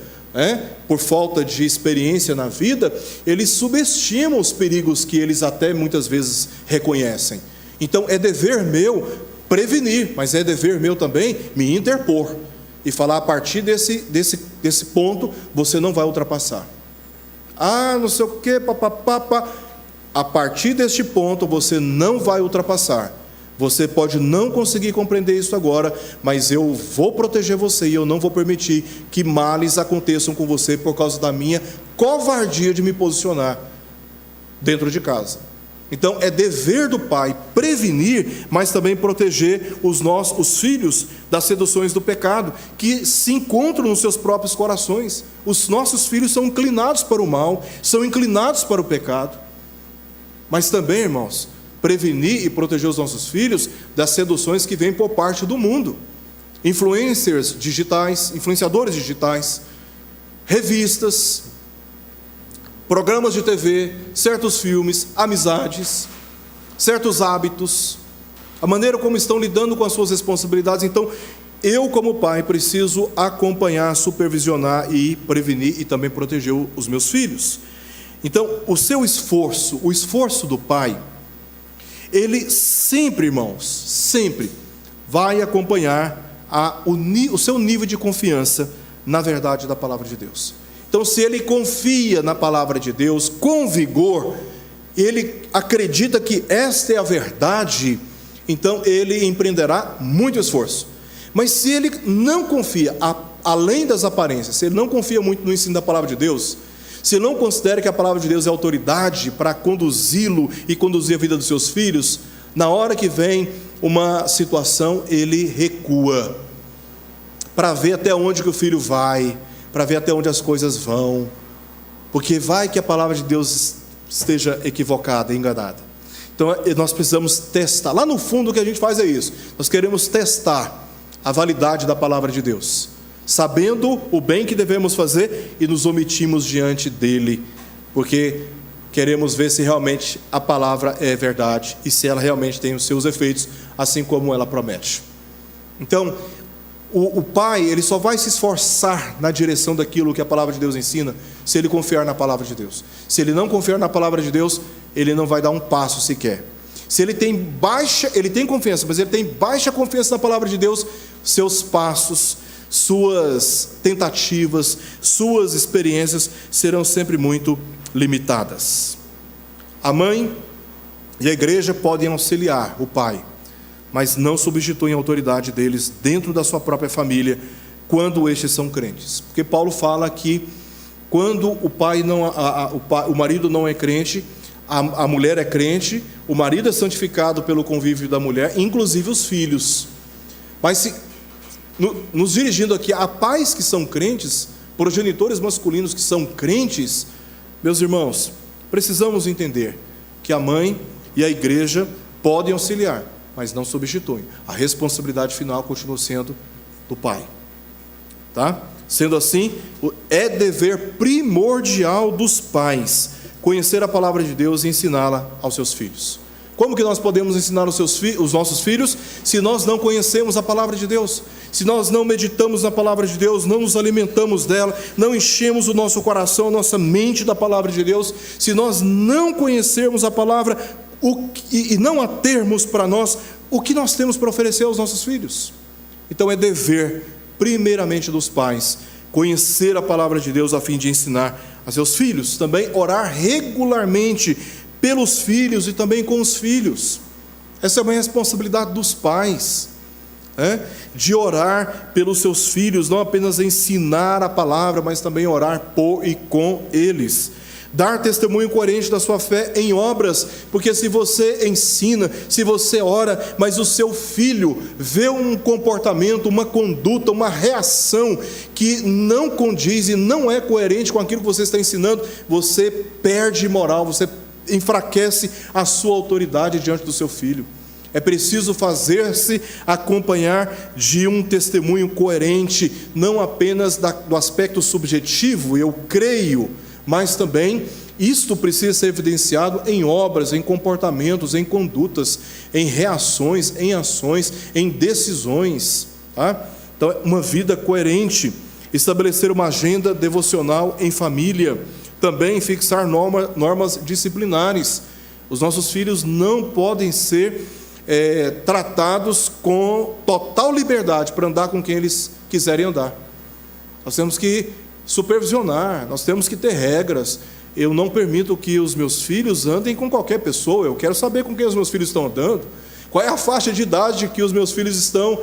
por falta de experiência na vida, eles subestimam os perigos que eles até muitas vezes reconhecem. Então é dever meu prevenir, mas é dever meu também me interpor e falar: a partir desse ponto você não vai ultrapassar. Não sei o que, papapá. A partir deste ponto você não vai ultrapassar. Você pode não conseguir compreender isso agora, mas eu vou proteger você e eu não vou permitir que males aconteçam com você por causa da minha covardia de me posicionar dentro de casa. Então é dever do pai prevenir, mas também proteger os filhos das seduções do pecado, que se encontram nos seus próprios corações. Os nossos filhos são inclinados para o mal, são inclinados para o pecado. Mas também, irmãos, prevenir e proteger os nossos filhos das seduções que vêm por parte do mundo. Influencers digitais, influenciadores digitais, revistas, programas de TV, certos filmes, amizades, certos hábitos, a maneira como estão lidando com as suas responsabilidades. Então, eu como pai preciso acompanhar, supervisionar e prevenir e também proteger os meus filhos. Então, o esforço do pai, ele sempre, irmãos, sempre vai acompanhar o seu nível de confiança na verdade da palavra de Deus. Então, se ele confia na palavra de Deus com vigor, ele acredita que esta é a verdade, então ele empreenderá muito esforço. Mas se ele não confia, além das aparências, se ele não confia muito no ensino da palavra de Deus, se ele não considera que a palavra de Deus é autoridade para conduzi-lo e conduzir a vida dos seus filhos, na hora que vem uma situação, ele recua, para ver até onde que o filho vai, para ver até onde as coisas vão, porque vai que a palavra de Deus esteja equivocada, enganada. Então nós precisamos testar. Lá no fundo o que a gente faz é isso, nós queremos testar a validade da palavra de Deus, sabendo o bem que devemos fazer e nos omitimos diante dele, porque queremos ver se realmente a palavra é verdade e se ela realmente tem os seus efeitos, assim como ela promete. Então, o pai, ele só vai se esforçar na direção daquilo que a palavra de Deus ensina, se ele confiar na palavra de Deus. Se ele não confiar na palavra de Deus, ele não vai dar um passo sequer. Se ele tem confiança, mas ele tem baixa confiança na palavra de Deus, seus passos, suas tentativas, suas experiências serão sempre muito limitadas. A mãe e a igreja podem auxiliar o pai, mas não substituem a autoridade deles dentro da sua própria família, quando estes são crentes. Porque Paulo fala que quando o marido não é crente, a mulher é crente, o marido é santificado pelo convívio da mulher, inclusive os filhos. Mas nos dirigindo aqui a pais que são crentes, progenitores masculinos que são crentes, meus irmãos, precisamos entender que a mãe e a igreja podem auxiliar, mas não substituem. A responsabilidade final continua sendo do pai. Tá? Sendo assim, é dever primordial dos pais conhecer a palavra de Deus e ensiná-la aos seus filhos. Como que nós podemos ensinar os nossos filhos se nós não conhecemos a palavra de Deus? Se nós não meditamos na palavra de Deus, não nos alimentamos dela, não enchemos o nosso coração, a nossa mente da palavra de Deus, se nós não conhecermos a palavra e não a termos para nós, o que nós temos para oferecer aos nossos filhos? Então é dever, primeiramente, dos pais, conhecer a palavra de Deus a fim de ensinar a seus filhos. Também orar regularmente pelos filhos e também com os filhos. Essa é uma responsabilidade dos pais, de orar pelos seus filhos, não apenas ensinar a palavra, mas também orar por e com eles. Dar testemunho coerente da sua fé em obras, porque se você ensina, se você ora, mas o seu filho vê um comportamento, uma conduta, uma reação que não condiz e não é coerente com aquilo que você está ensinando, você perde moral, você enfraquece a sua autoridade diante do seu filho. É preciso fazer-se acompanhar de um testemunho coerente, não apenas do aspecto subjetivo, eu creio, mas também isto precisa ser evidenciado em obras, em comportamentos, em condutas, em reações, em ações, em decisões. Tá? Então, uma vida coerente, estabelecer uma agenda devocional em família, também fixar normas disciplinares. Os nossos filhos não podem ser tratados com total liberdade para andar com quem eles quiserem andar. Nós temos que supervisionar, nós temos que ter regras. Eu não permito que os meus filhos andem com qualquer pessoa, eu quero saber com quem os meus filhos estão andando, qual é a faixa de idade que os meus filhos estão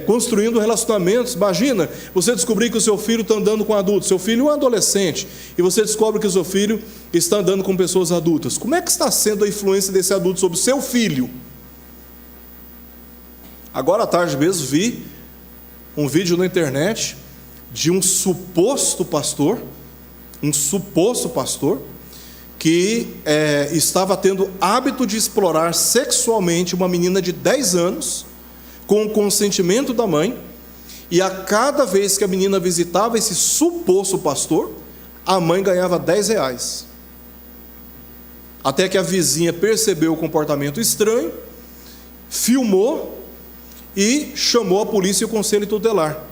construindo relacionamentos. Imagina, você descobrir que o seu filho está andando com adultos, seu filho é um adolescente, e você descobre que o seu filho está andando com pessoas adultas. Como é que está sendo a influência desse adulto sobre o seu filho? Agora à tarde mesmo vi um vídeo na internet de um suposto pastor que estava tendo hábito de explorar sexualmente uma menina de 10 anos, com o consentimento da mãe, e a cada vez que a menina visitava esse suposto pastor, a mãe ganhava R$10. Até que a vizinha percebeu o comportamento estranho, filmou e chamou a polícia e o conselho tutelar.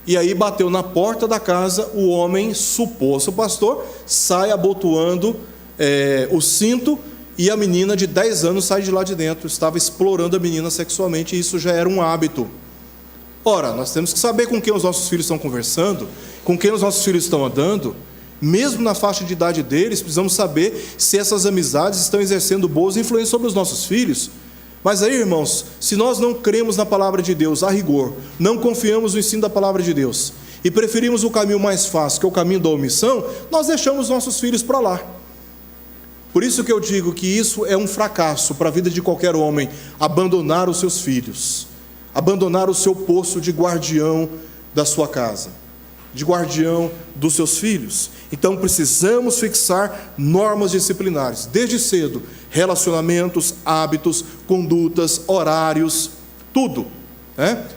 E aí bateu na porta da casa, o homem, suposto pastor, sai abotoando o cinto, e a menina de 10 anos sai de lá de dentro, estava explorando a menina sexualmente, e isso já era um hábito. Ora, nós temos que saber com quem os nossos filhos estão conversando, com quem os nossos filhos estão andando, mesmo na faixa de idade deles, precisamos saber se essas amizades estão exercendo boas influências sobre os nossos filhos. Mas aí, irmãos, se nós não cremos na palavra de Deus, a rigor, não confiamos no ensino da palavra de Deus, e preferimos o caminho mais fácil, que é o caminho da omissão, nós deixamos nossos filhos para lá. Por isso que eu digo que isso é um fracasso para a vida de qualquer homem, abandonar os seus filhos, abandonar o seu posto de guardião da sua casa, de guardião dos seus filhos. Então precisamos fixar normas disciplinares, desde cedo, relacionamentos, hábitos, condutas, horários, tudo.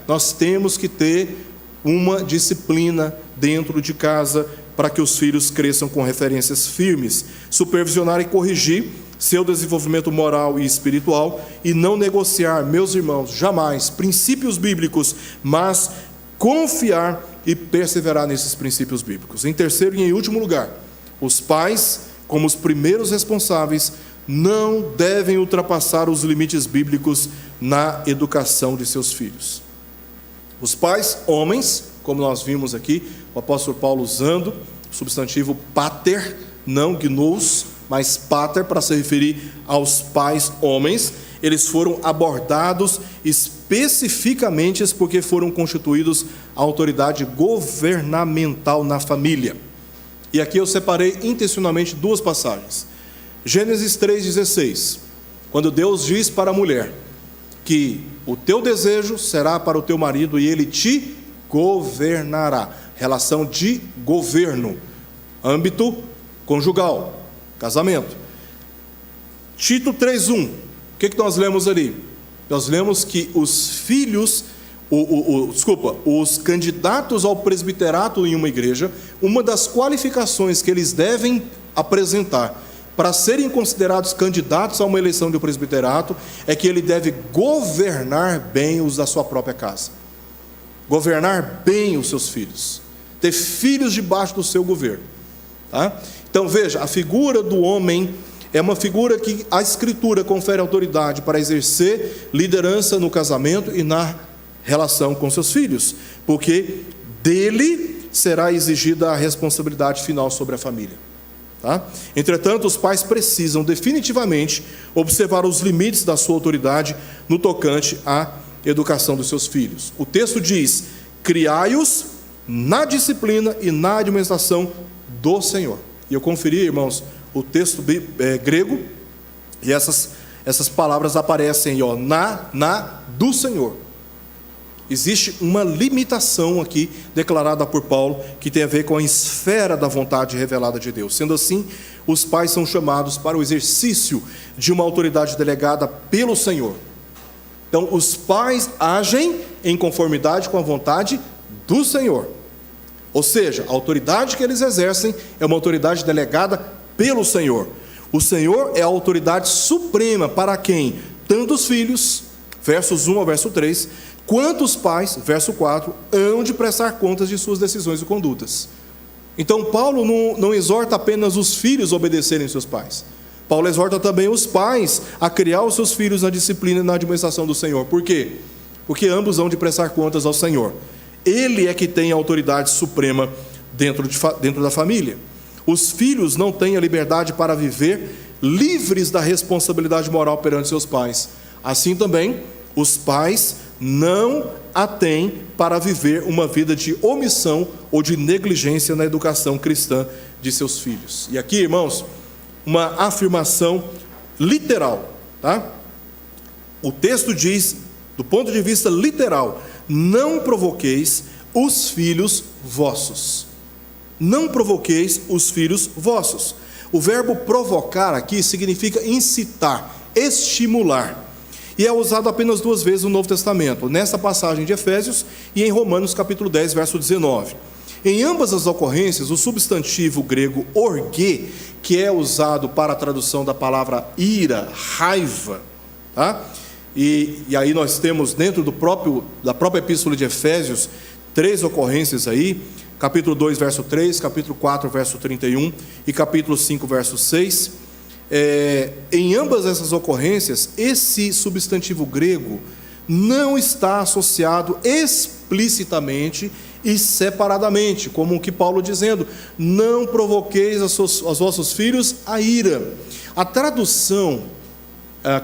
Nós temos que ter uma disciplina dentro de casa para que os filhos cresçam com referências firmes, supervisionar e corrigir seu desenvolvimento moral e espiritual, e não negociar, meus irmãos, jamais princípios bíblicos, mas confiar e perseverar nesses princípios bíblicos. Em terceiro e em último lugar, os pais, como os primeiros responsáveis, não devem ultrapassar os limites bíblicos na educação de seus filhos. Os pais, homens, como nós vimos aqui, o apóstolo Paulo usando o substantivo pater, não gnous, mas pater, para se referir aos pais homens, eles foram abordados especificamente porque foram constituídos a autoridade governamental na família. E aqui eu separei intencionalmente duas passagens. Gênesis 3,16, quando Deus diz para a mulher que o teu desejo será para o teu marido e ele te governará. Relação de governo, âmbito conjugal, casamento. Tito 3,1, que nós lemos ali? Nós lemos que os filhos, os candidatos ao presbiterato em uma igreja, uma das qualificações que eles devem apresentar para serem considerados candidatos a uma eleição de presbiterato é que ele deve governar bem os da sua própria casa, governar bem os seus filhos, ter filhos debaixo do seu governo, tá? Então veja, a figura do homem é uma figura que a Escritura confere autoridade para exercer liderança no casamento e na relação com seus filhos, porque dele será exigida a responsabilidade final sobre a família. Tá? Entretanto, os pais precisam definitivamente observar os limites da sua autoridade no tocante à educação dos seus filhos. O texto diz: criai-os na disciplina e na administração do Senhor. E eu conferi, irmãos, o texto grego, e essas palavras aparecem aí, na do Senhor. Existe uma limitação aqui declarada por Paulo que tem a ver com a esfera da vontade revelada de Deus. Sendo assim, os pais são chamados para o exercício de uma autoridade delegada pelo Senhor. Então, os pais agem em conformidade com a vontade do Senhor. Ou seja, a autoridade que eles exercem é uma autoridade delegada pelo Senhor. O Senhor é a autoridade suprema para quem? Tanto os filhos, versos 1 ao verso 3, quanto os pais, verso 4, hão de prestar contas de suas decisões e condutas. Então Paulo não exorta apenas os filhos a obedecerem seus pais. Paulo exorta também os pais a criar os seus filhos na disciplina e na administração do Senhor. Por quê? Porque ambos hão de prestar contas ao Senhor. Ele é que tem a autoridade suprema dentro da família. Os filhos não têm a liberdade para viver livres da responsabilidade moral perante seus pais. Assim também, os pais não a têm para viver uma vida de omissão ou de negligência na educação cristã de seus filhos. E aqui, irmãos, uma afirmação literal, tá? O texto diz, do ponto de vista literal: não provoqueis os filhos vossos. Não provoqueis os filhos vossos. O verbo provocar aqui significa incitar, estimular. E é usado apenas 2 vezes no Novo Testamento, nessa passagem de Efésios e em Romanos capítulo 10, verso 19. Em ambas as ocorrências, o substantivo grego orgê, que é usado para a tradução da palavra ira, raiva, tá? E aí nós temos dentro da própria epístola de Efésios 3 ocorrências aí, capítulo 2, verso 3, capítulo 4, verso 31 e capítulo 5, verso 6. Em ambas essas ocorrências, esse substantivo grego não está associado explicitamente e separadamente, como o que Paulo dizendo: não provoqueis aos vossos filhos a ira. A tradução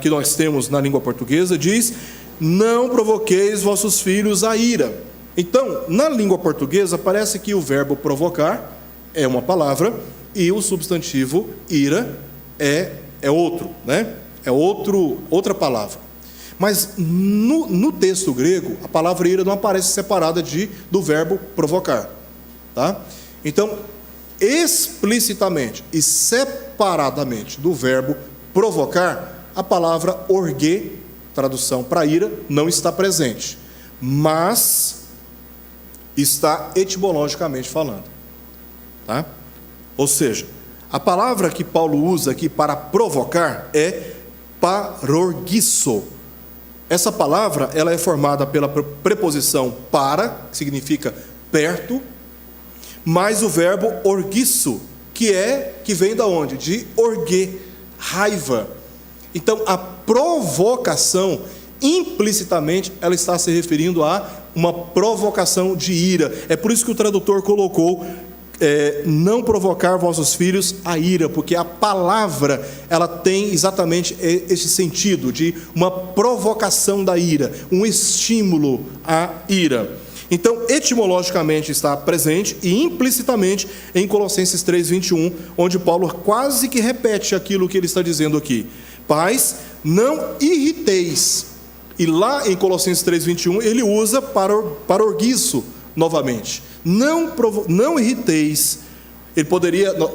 que nós temos na língua portuguesa diz: não provoqueis vossos filhos a ira. Então, na língua portuguesa, parece que o verbo provocar é uma palavra e o substantivo ira é outro, né? É outra palavra. Mas no texto grego, a palavra ira não aparece separada do verbo provocar, tá? Então, explicitamente e separadamente do verbo provocar, a palavra orgê, tradução para ira, não está presente, mas está etimologicamente falando, tá? Ou seja, a palavra que Paulo usa aqui para provocar é parorgisso. Essa palavra ela é formada pela preposição para, que significa perto, mais o verbo orgisso, que vem da onde? De orgê, raiva. Então, a provocação, implicitamente, ela está se referindo a uma provocação de ira. É por isso que o tradutor colocou não provocar vossos filhos a ira, porque a palavra ela tem exatamente esse sentido de uma provocação da ira, um estímulo à ira. Então, etimologicamente está presente e implicitamente em Colossenses 3:21, onde Paulo quase que repete aquilo que ele está dizendo aqui: pais, não irriteis. E lá em Colossenses 3:21 ele usa parorgisso novamente. Não irriteis.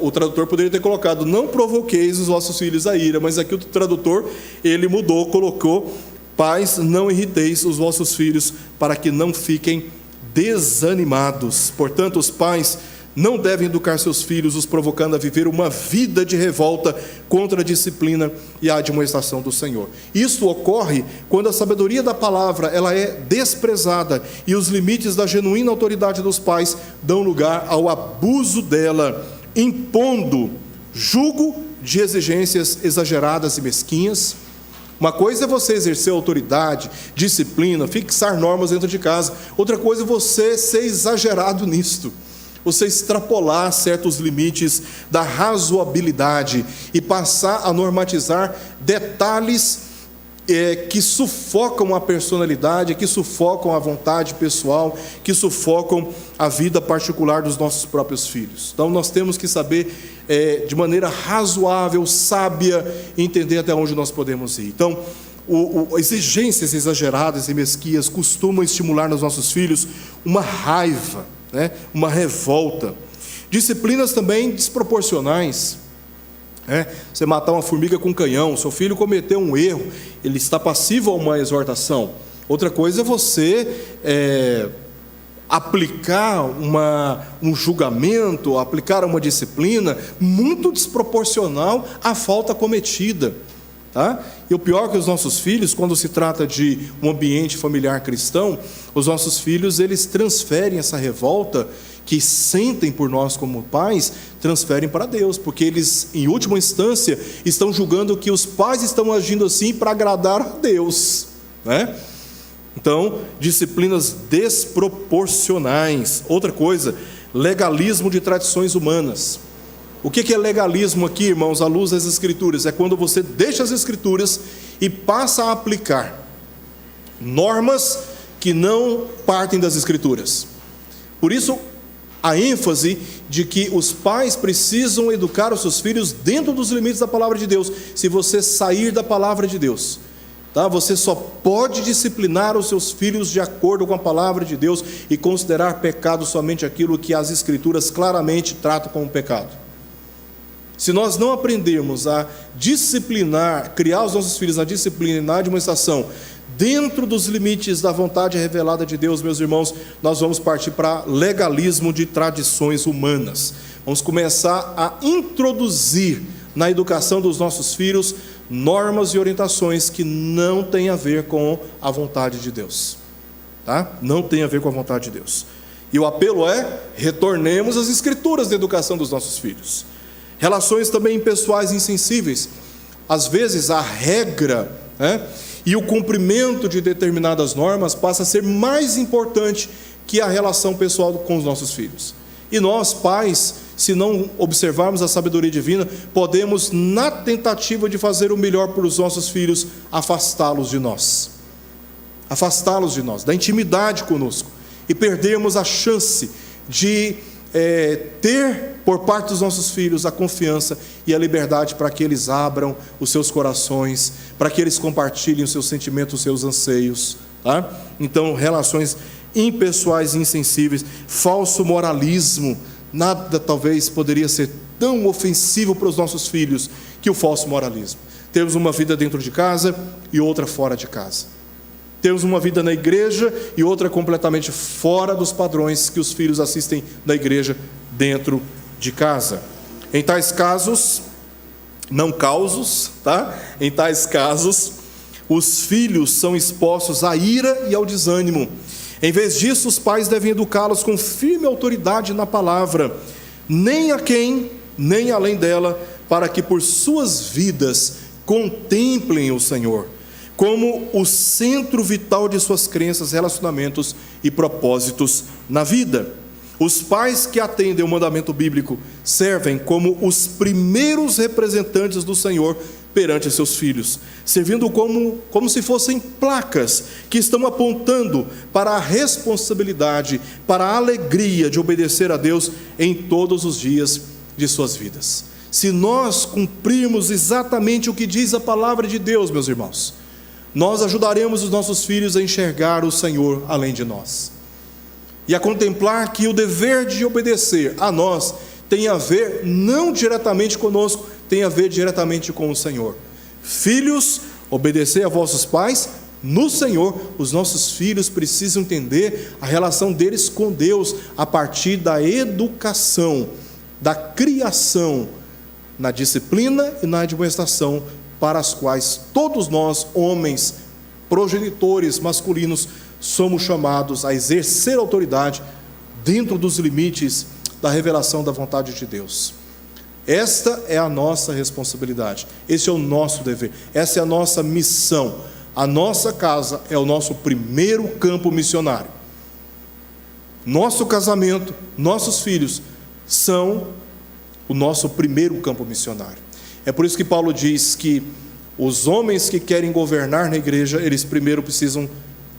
O tradutor poderia ter colocado: não provoqueis os vossos filhos a ira, mas aqui o tradutor, ele mudou, colocou: pais, não irriteis os vossos filhos, para que não fiquem desanimados. Portanto, os pais não devem educar seus filhos, os provocando a viver uma vida de revolta contra a disciplina e a admoestação do Senhor. Isso ocorre quando a sabedoria da palavra ela é desprezada e os limites da genuína autoridade dos pais dão lugar ao abuso dela, impondo jugo de exigências exageradas e mesquinhas. Uma coisa é você exercer autoridade, disciplina, fixar normas dentro de casa. Outra coisa é você ser exagerado nisto, você extrapolar certos limites da razoabilidade e passar a normatizar detalhes que sufocam a personalidade, que sufocam a vontade pessoal, que sufocam a vida particular dos nossos próprios filhos. Então nós temos que saber de maneira razoável, sábia, entender até onde nós podemos ir. Então, exigências exageradas e mesquias costumam estimular nos nossos filhos uma raiva, uma revolta. Disciplinas também desproporcionais. Você matar uma formiga com um canhão, seu filho cometeu um erro, ele está passivo a uma exortação. Outra coisa é você aplicar um julgamento, aplicar uma disciplina muito desproporcional à falta cometida. Tá? E o pior é que os nossos filhos, quando se trata de um ambiente familiar cristão, os nossos filhos, eles transferem essa revolta que sentem por nós como pais, transferem para Deus, porque eles, em última instância, estão julgando que os pais estão agindo assim para agradar a Deus, né? Então, disciplinas desproporcionais. Outra coisa, legalismo de tradições humanas. O que é legalismo aqui, irmãos, à luz das Escrituras? É quando você deixa as Escrituras e passa a aplicar normas que não partem das Escrituras. Por isso, a ênfase de que os pais precisam educar os seus filhos dentro dos limites da palavra de Deus. Se você sair da palavra de Deus, tá? Você só pode disciplinar os seus filhos de acordo com a palavra de Deus e considerar pecado somente aquilo que as Escrituras claramente tratam como pecado. Se nós não aprendermos a disciplinar, criar os nossos filhos na disciplina e na admoestação, dentro dos limites da vontade revelada de Deus, meus irmãos, nós vamos partir para legalismo de tradições humanas. Vamos começar a introduzir na educação dos nossos filhos normas e orientações que não têm a ver com a vontade de Deus. Tá? Não tem a ver com a vontade de Deus. E o apelo é: retornemos às Escrituras na educação dos nossos filhos. Relações também impessoais e insensíveis. Às vezes a regra, e o cumprimento de determinadas normas passa a ser mais importante que a relação pessoal com os nossos filhos. E nós, pais, se não observarmos a sabedoria divina, podemos, na tentativa de fazer o melhor para os nossos filhos, afastá-los de nós, da intimidade conosco, e perdermos a chance de ter por parte dos nossos filhos a confiança e a liberdade para que eles abram os seus corações, para que eles compartilhem os seus sentimentos, os seus anseios, tá? Então, relações impessoais e insensíveis, falso moralismo. Nada talvez poderia ser tão ofensivo para os nossos filhos que o falso moralismo. Temos uma vida dentro de casa e outra fora de casa. Temos uma vida na igreja e outra completamente fora dos padrões que os filhos assistem na igreja dentro de casa. Em tais casos, não causos, tá? Em tais casos, os filhos são expostos à ira e ao desânimo. Em vez disso, os pais devem educá-los com firme autoridade na palavra, nem a quem, nem além dela, para que por suas vidas contemplem o Senhor como o centro vital de suas crenças, relacionamentos e propósitos na vida. Os pais que atendem o mandamento bíblico servem como os primeiros representantes do Senhor perante seus filhos, servindo como se fossem placas que estão apontando para a responsabilidade, para a alegria de obedecer a Deus em todos os dias de suas vidas. Se nós cumprirmos exatamente o que diz a palavra de Deus, meus irmãos, nós ajudaremos os nossos filhos a enxergar o Senhor além de nós, e a contemplar que o dever de obedecer a nós tem a ver não diretamente conosco, tem a ver diretamente com o Senhor. Filhos, obedecei a vossos pais no Senhor. Os nossos filhos precisam entender a relação deles com Deus a partir da educação, da criação, na disciplina e na admoestação, para as quais todos nós, homens, progenitores masculinos, somos chamados a exercer autoridade dentro dos limites da revelação da vontade de Deus. Esta é a nossa responsabilidade, esse é o nosso dever, essa é a nossa missão. A nossa casa é o nosso primeiro campo missionário. Nosso casamento, nossos filhos são o nosso primeiro campo missionário. É por isso que Paulo diz que os homens que querem governar na igreja, eles primeiro precisam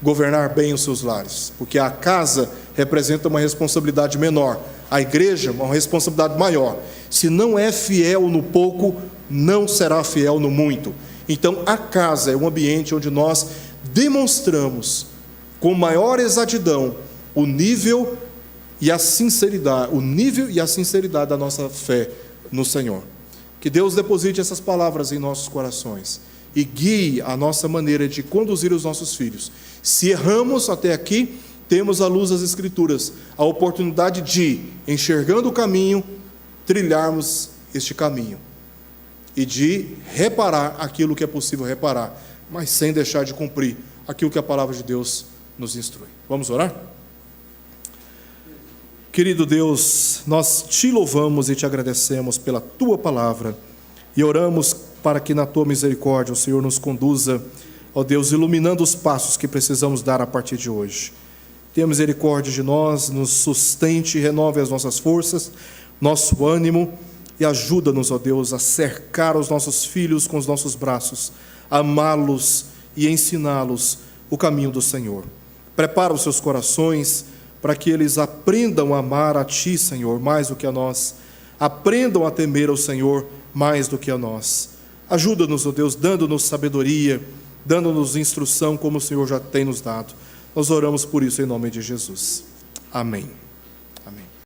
governar bem os seus lares, porque a casa representa uma responsabilidade menor, a igreja uma responsabilidade maior. Se não é fiel no pouco, não será fiel no muito. Então a casa é um ambiente onde nós demonstramos com maior exatidão o nível e a sinceridade da nossa fé no Senhor. Que Deus deposite essas palavras em nossos corações e guie a nossa maneira de conduzir os nossos filhos. Se erramos até aqui, temos à luz das Escrituras a oportunidade de, enxergando o caminho, trilharmos este caminho e de reparar aquilo que é possível reparar, mas sem deixar de cumprir aquilo que a palavra de Deus nos instrui. Vamos orar? Querido Deus, nós te louvamos e te agradecemos pela tua palavra e oramos para que na tua misericórdia o Senhor nos conduza, ó Deus, iluminando os passos que precisamos dar a partir de hoje. Tenha misericórdia de nós, nos sustente, renove as nossas forças, nosso ânimo e ajuda-nos, ó Deus, a cercar os nossos filhos com os nossos braços, amá-los e ensiná-los o caminho do Senhor. Prepara os seus corações para que eles aprendam a amar a Ti, Senhor, mais do que a nós. Aprendam a temer ao Senhor mais do que a nós. Ajuda-nos, ó Deus, dando-nos sabedoria, dando-nos instrução como o Senhor já tem nos dado. Nós oramos por isso em nome de Jesus. Amém.